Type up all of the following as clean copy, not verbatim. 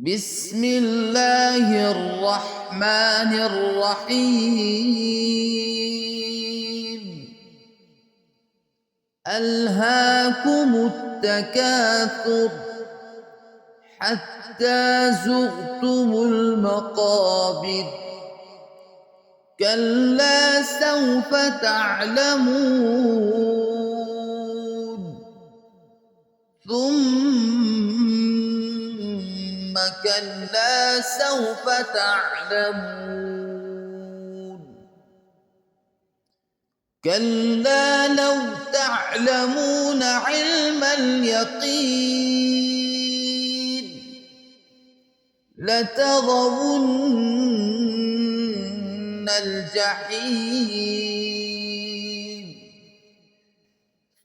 بسم الله الرحمن الرحيم. ألهاكم التكاثر حتى زرتم المقابر، كلا سوف تعلمون ثم كلا سوف تعلمون، كلا لو تعلمون علم اليقين لترون الجحيم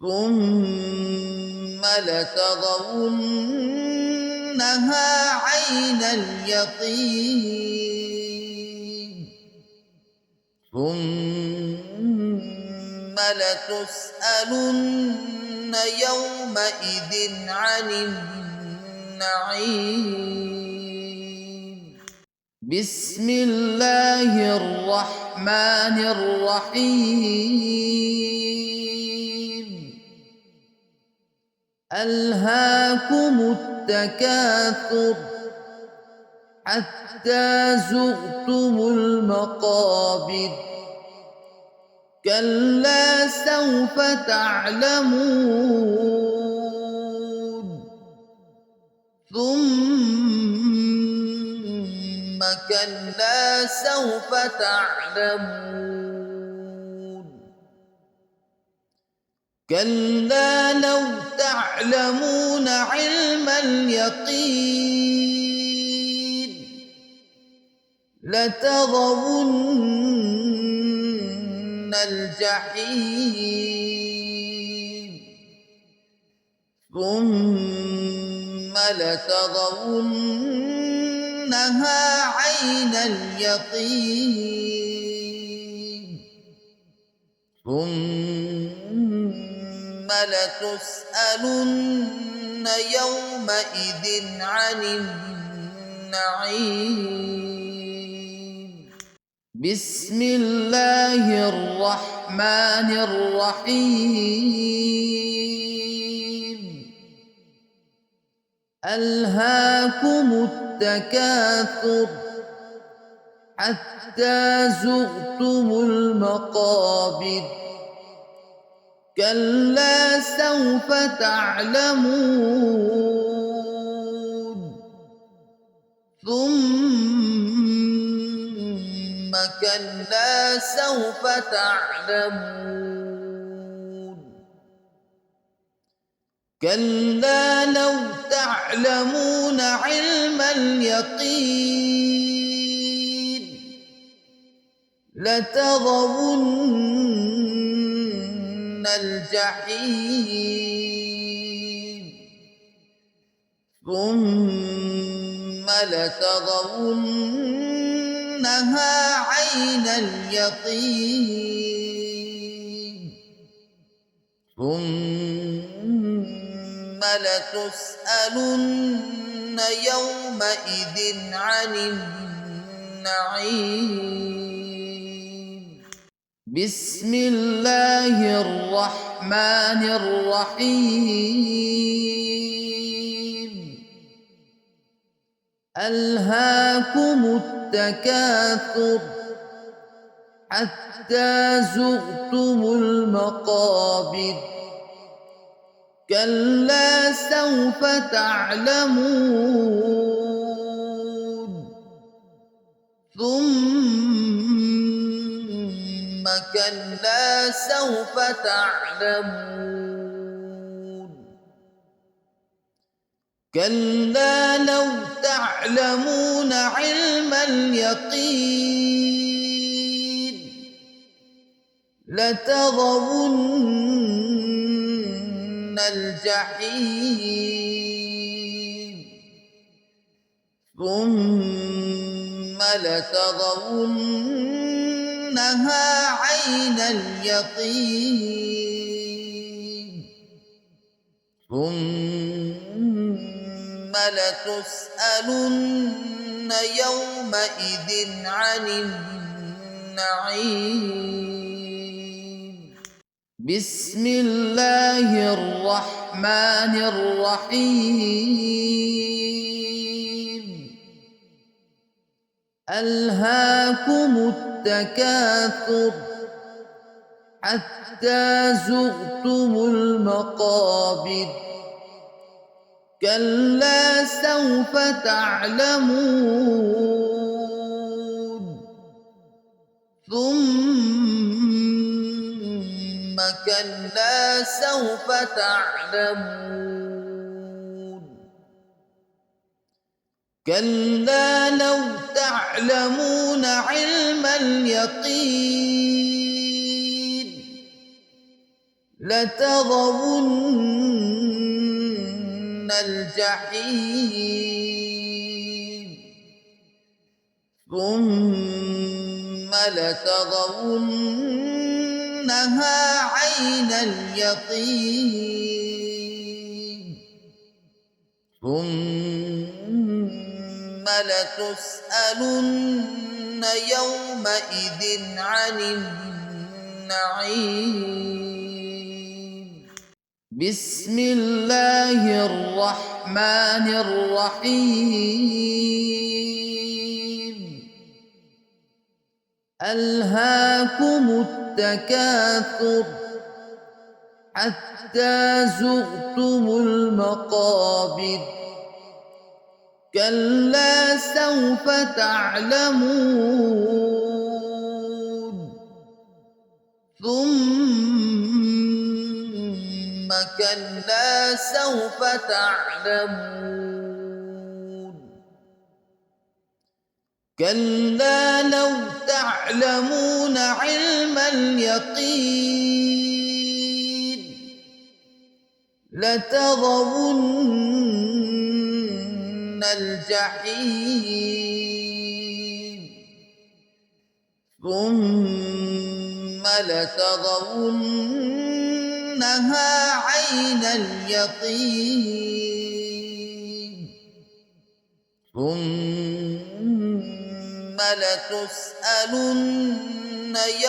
ثم لترونها عين اليقين ثم لتسألن يومئذ عن النعيم. بسم الله الرحمن الرحيم. ألهاكم التكاثر حتى زرتم المقابر، كلا سوف تعلمون ثم كلا سوف تعلمون، كلا لو تعلمون علم اليقين لترون الجحيم ثم لترونها عين اليقين ثم لتسألن يومئذ عن النعيم. بسم الله الرحمن الرحيم. ألهاكم التكاثر حتى زرتم المقابر، كلا سوف تعلمون ثم كلا سوف تعلمون، كلا لو تعلمون علم اليقين لترون الجحيم ثم لترونها عين اليقين ثم لتسألن يومئذ عن النعيم. بسم الله الرحمن الرحيم. ألهاكم التكاثر حتى زرتم المقابر، كلا سوف تعلمون ثم كلا سوف تعلمون، كلا لو تعلمون علم اليقين لترون الجحيم ثم لترونها عين اليقين ثم لتسألن يومئذ عن النعيم. بسم الله الرحمن الرحيم. ألهاكم التكاثر حتى زرتم المقابر كلا سوف تعلمون ثم كلا سوف تعلمون كلا لو تعلمون علم اليقين لترون الجحيم ثم لترونها عين اليقين ثم لتسألن يومئذ عن النعيم. بسم الله الرحمن الرحيم. ألهاكم التكاثر حتى زرتم المقابر كلا سوف تعلمون ثم كلا سوف تعلمون كلا لو تعلمون علم اليقين لترون الجحيم ثم لترونها عين اليقين ثم لتسألن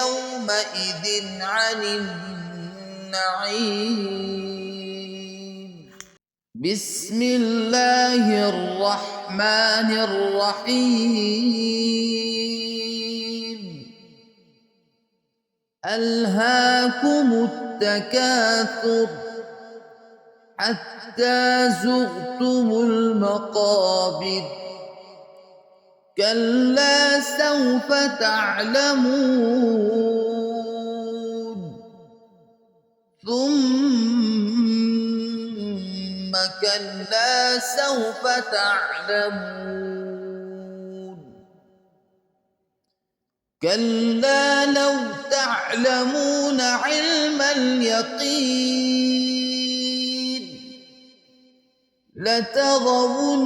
يومئذ عن النعيم. بسم الله الرحمن الرحيم. ألهاكم التكاثر حتى زرتم المقابر كلا سوف تعلمون ثم كلا سوف تعلمون كلا لو تعلمون علم اليقين لترون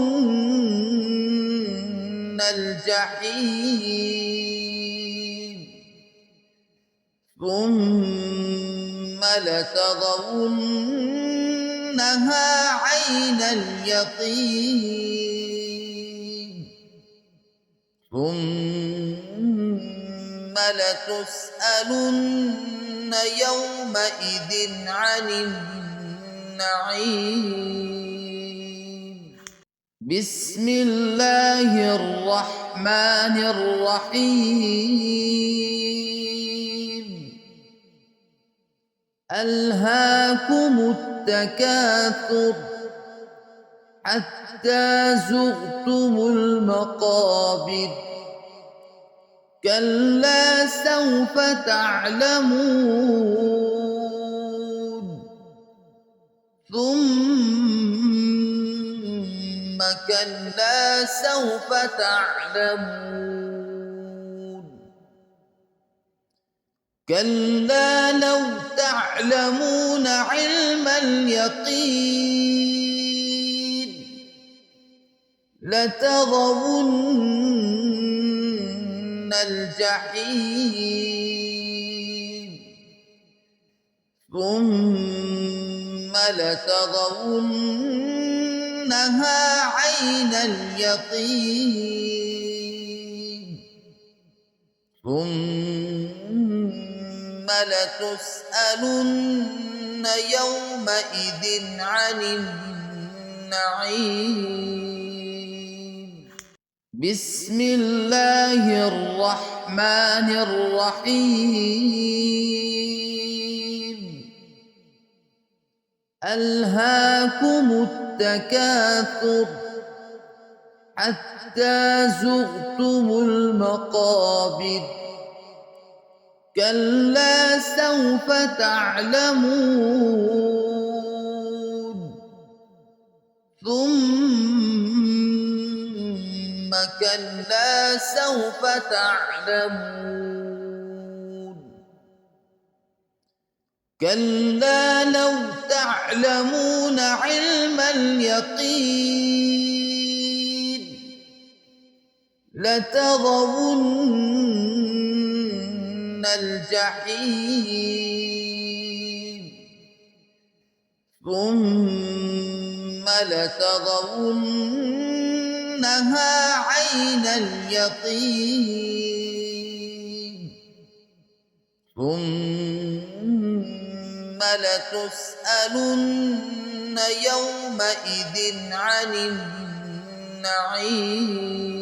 الجحيم ثم لترونها عين اليقين ثم لتسألن يومئذ عن النعيم. بسم الله الرحمن الرحيم. ألهاكم التكاثر حتى زرتم المقابر كلا سوف تعلمون ثم كلا سوف تعلمون كلا لو تعلمون علم اليقين لترون الجحيم ثم لترونها لترونها عين اليقين ثم لتسألن يومئذ عن النعيم. بسم الله الرحمن الرحيم. ألهاكم التكاثر حتى زرتم المقابر كلا سوف تعلمون ثم كلا سوف تعلمون كلا لو تعلمون علم اليقين لترون الجحيم ثم لترونها عين اليقين ثم لتسألن يومئذ عن النعيم.